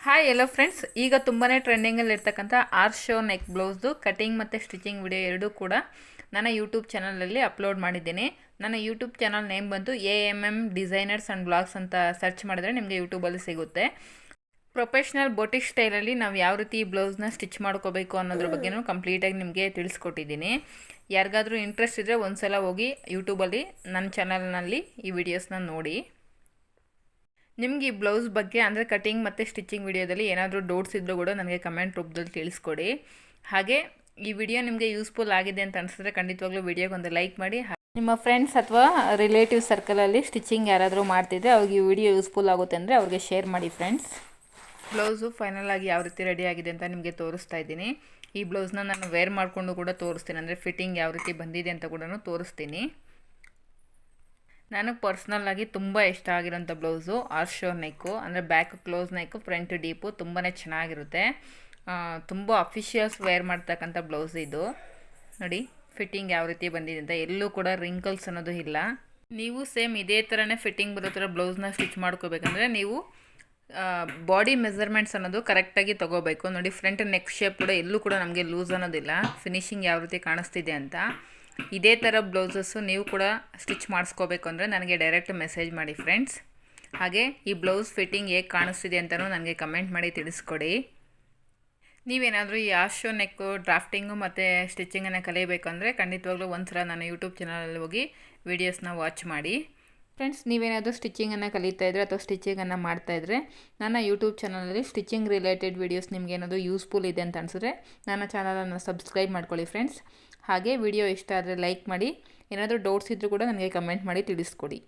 Hi ಎಲ್ಲೋ friends, ಈಗ ತುಂಬಾ ಟ್ರೆಂಡಿಂಗಲ್ಲಿ ಇರ್ತಕ್ಕಂಥ ಆರ್ಚ್ ಶೋ ನೆಕ್ ಬ್ಲೌಸ್ದು ಕಟಿಂಗ್ ಮತ್ತು ಸ್ಟಿಚಿಂಗ್ ವಿಡಿಯೋ ಎರಡೂ ಕೂಡ ನನ್ನ ಯೂಟ್ಯೂಬ್ ಚಾನಲಲ್ಲಿ ಅಪ್ಲೋಡ್ ಮಾಡಿದ್ದೀನಿ. ನನ್ನ ಯೂಟ್ಯೂಬ್ ಚಾನಲ್ ನೇಮ್ ಬಂದು AMM ಡಿಸೈನರ್ಸ್ ಆ್ಯಂಡ್ ಬ್ಲಾಗ್ಸ್ ಅಂತ ಸರ್ಚ್ ಮಾಡಿದ್ರೆ ನಿಮಗೆ ಯೂಟ್ಯೂಬಲ್ಲಿ ಸಿಗುತ್ತೆ. ಪ್ರೊಫೆಷ್ನಲ್ ಬೊಟಿಕ್ ಸ್ಟೈಲಲ್ಲಿ ನಾವು ಯಾವ ರೀತಿ ಈ ಬ್ಲೌಸ್ನ ಸ್ಟಿಚ್ ಮಾಡ್ಕೋಬೇಕು ಅನ್ನೋದ್ರ ಬಗ್ಗೆನೂ ಕಂಪ್ಲೀಟಾಗಿ ನಿಮಗೆ ತಿಳಿಸ್ಕೊಟ್ಟಿದ್ದೀನಿ. ಯಾರಿಗಾದರೂ ಇಂಟ್ರೆಸ್ಟ್ ಇದ್ದರೆ ಒಂದು ಸಲ ಹೋಗಿ ಯೂಟ್ಯೂಬಲ್ಲಿ ನನ್ನ ಚಾನಲ್ನಲ್ಲಿ ಈ ವಿಡಿಯೋಸ್ನ ನೋಡಿ. ನಿಮ್ಗೆ ಈ ಬ್ಲೌಸ್ ಬಗ್ಗೆ ಅಂದರೆ ಕಟಿಂಗ್ ಮತ್ತು ಸ್ಟಿಚಿಂಗ್ ವಿಡಿಯೋದಲ್ಲಿ ಏನಾದರೂ ಡೌಟ್ಸ್ ಇದ್ದರೂ ಕೂಡ ನನಗೆ ಕಮೆಂಟ್ ರೂಪದಲ್ಲಿ ತಿಳಿಸ್ಕೊಡಿ. ಹಾಗೆ ಈ ವಿಡಿಯೋ ನಿಮಗೆ ಯೂಸ್ಫುಲ್ ಆಗಿದೆ ಅಂತ ಅನಿಸಿದ್ರೆ ಖಂಡಿತವಾಗ್ಲೂ ವಿಡಿಯೋಗೆ ಒಂದು ಲೈಕ್ ಮಾಡಿ. ನಿಮ್ಮ ಫ್ರೆಂಡ್ಸ್ ಅಥವಾ ರಿಲೇಟಿವ್ ಸರ್ಕಲಲ್ಲಿ ಸ್ಟಿಚಿಂಗ್ ಯಾರಾದರೂ ಮಾಡ್ತಿದ್ರೆ ಅವ್ರಿಗೆ ಈ ವಿಡಿಯೋ ಯೂಸ್ಫುಲ್ ಆಗುತ್ತೆ ಅಂದರೆ ಅವ್ರಿಗೆ ಶೇರ್ ಮಾಡಿ ಫ್ರೆಂಡ್ಸ್. ಬ್ಲೌಸು ಫೈನಲ್ ಆಗಿ ಯಾವ ರೀತಿ ರೆಡಿ ಆಗಿದೆ ಅಂತ ನಿಮಗೆ ತೋರಿಸ್ತಾ ಇದ್ದೀನಿ. ಈ ಬ್ಲೌಸ್ನ ನಾನು ವೇರ್ ಮಾಡಿಕೊಂಡು ಕೂಡ ತೋರಿಸ್ತೀನಿ, ಅಂದರೆ ಫಿಟ್ಟಿಂಗ್ ಯಾವ ರೀತಿ ಬಂದಿದೆ ಅಂತ ಕೂಡ ತೋರಿಸ್ತೀನಿ. ನನಗೆ ಪರ್ಸ್ನಲ್ಲಾಗಿ ತುಂಬ ಇಷ್ಟ ಆಗಿರೋಂಥ ಬ್ಲೌಸು ಆರ್ಚ್ ಶೋ ನೆಕ್ಕು, ಅಂದರೆ ಬ್ಯಾಕ್ ಕ್ಲೋಸ್ ನೆಕ್ಕು, ಫ್ರಂಟ್ ಡೀಪು ತುಂಬಾ ಚೆನ್ನಾಗಿರುತ್ತೆ. ತುಂಬ ಅಫಿಷಿಯಲ್ಸ್ ವೇರ್ ಮಾಡ್ತಕ್ಕಂಥ ಬ್ಲೌಸ್ ಇದು. ನೋಡಿ ಫಿಟ್ಟಿಂಗ್ ಯಾವ ರೀತಿ ಬಂದಿದೆ ಅಂತ, ಎಲ್ಲೂ ಕೂಡ ರಿಂಕಲ್ಸ್ ಅನ್ನೋದು ಇಲ್ಲ. ನೀವು ಸೇಮ್ ಇದೇ ಥರನೇ ಫಿಟ್ಟಿಂಗ್ ಬರೋ ಥರ ಬ್ಲೌಸ್ನ ಸ್ಟಿಚ್ ಮಾಡ್ಕೋಬೇಕಂದ್ರೆ ನೀವು ಬಾಡಿ ಮೆಜರ್ಮೆಂಟ್ಸ್ ಅನ್ನೋದು ಕರೆಕ್ಟಾಗಿ ತೊಗೋಬೇಕು. ನೋಡಿ ಫ್ರಂಟ್ ನೆಕ್ ಶೇಪ್ ಕೂಡ ಎಲ್ಲೂ ಕೂಡ ನಮಗೆ ಲೂಸ್ ಅನ್ನೋದಿಲ್ಲ. ಫಿನಿಶಿಂಗ್ ಯಾವ ರೀತಿ ಕಾಣಿಸ್ತಿದೆ ಅಂತ. ಇದೇ ಥರ ಬ್ಲೌಸಸ್ಸು ನೀವು ಕೂಡ ಸ್ಟಿಚ್ ಮಾಡಿಸ್ಕೋಬೇಕು ಅಂದರೆ ನನಗೆ ಡೈರೆಕ್ಟ್ ಮೆಸೇಜ್ ಮಾಡಿ ಫ್ರೆಂಡ್ಸ್. ಹಾಗೆ ಈ ಬ್ಲೌಸ್ ಫಿಟ್ಟಿಂಗ್ ಹೇಗೆ ಕಾಣಿಸ್ತಿದೆ ಅಂತಲೂ ನನಗೆ ಕಮೆಂಟ್ ಮಾಡಿ ತಿಳಿಸ್ಕೊಡಿ. ನೀವೇನಾದರೂ ಈ ಆರ್ಚ್ ಶೋ ನೆಕ್ಕು ಡ್ರಾಫ್ಟಿಂಗು ಮತ್ತು ಸ್ಟಿಚಿಂಗನ್ನು ಕಲಿಯಬೇಕು ಅಂದರೆ ಖಂಡಿತವಾಗ್ಲೂ ಒಂದು ಸಲ ನನ್ನ ಯೂಟ್ಯೂಬ್ ಚಾನಲಲ್ಲಿ ಹೋಗಿ ವೀಡಿಯೋಸ್ನ ವಾಚ್ ಮಾಡಿ ಫ್ರೆಂಡ್ಸ್. ನೀವೇನಾದರೂ ಸ್ಟಿಚಿಂಗನ್ನು ಕಲಿತಾ ಇದ್ದರೆ ಅಥವಾ ಸ್ಟಿಚಿಂಗನ್ನು ಮಾಡ್ತಾಯಿದ್ರೆ ನನ್ನ ಯೂಟ್ಯೂಬ್ ಚಾನಲಲ್ಲಿ ಸ್ಟಿಚಿಂಗ್ ರಿಲೇಟೆಡ್ ವೀಡಿಯೋಸ್ ನಿಮಗೆ ಏನಾದರೂ ಯೂಸ್ಫುಲ್ ಇದೆ ಅಂತ ಅನಿಸಿದ್ರೆ ನನ್ನ ಚಾನಲನ್ನು ಸಬ್ಸ್ಕ್ರೈಬ್ ಮಾಡ್ಕೊಳ್ಳಿ ಫ್ರೆಂಡ್ಸ್. ಹಾಗೆ ವಿಡಿಯೋ ಇಷ್ಟ ಆದರೆ ಲೈಕ್ ಮಾಡಿ. ಏನಾದರೂ ಡೌಟ್ಸ್ ಇದ್ದರೂ ಕೂಡ ನನಗೆ ಕಮೆಂಟ್ ಮಾಡಿ ತಿಳಿಸ್ಕೊಡಿ.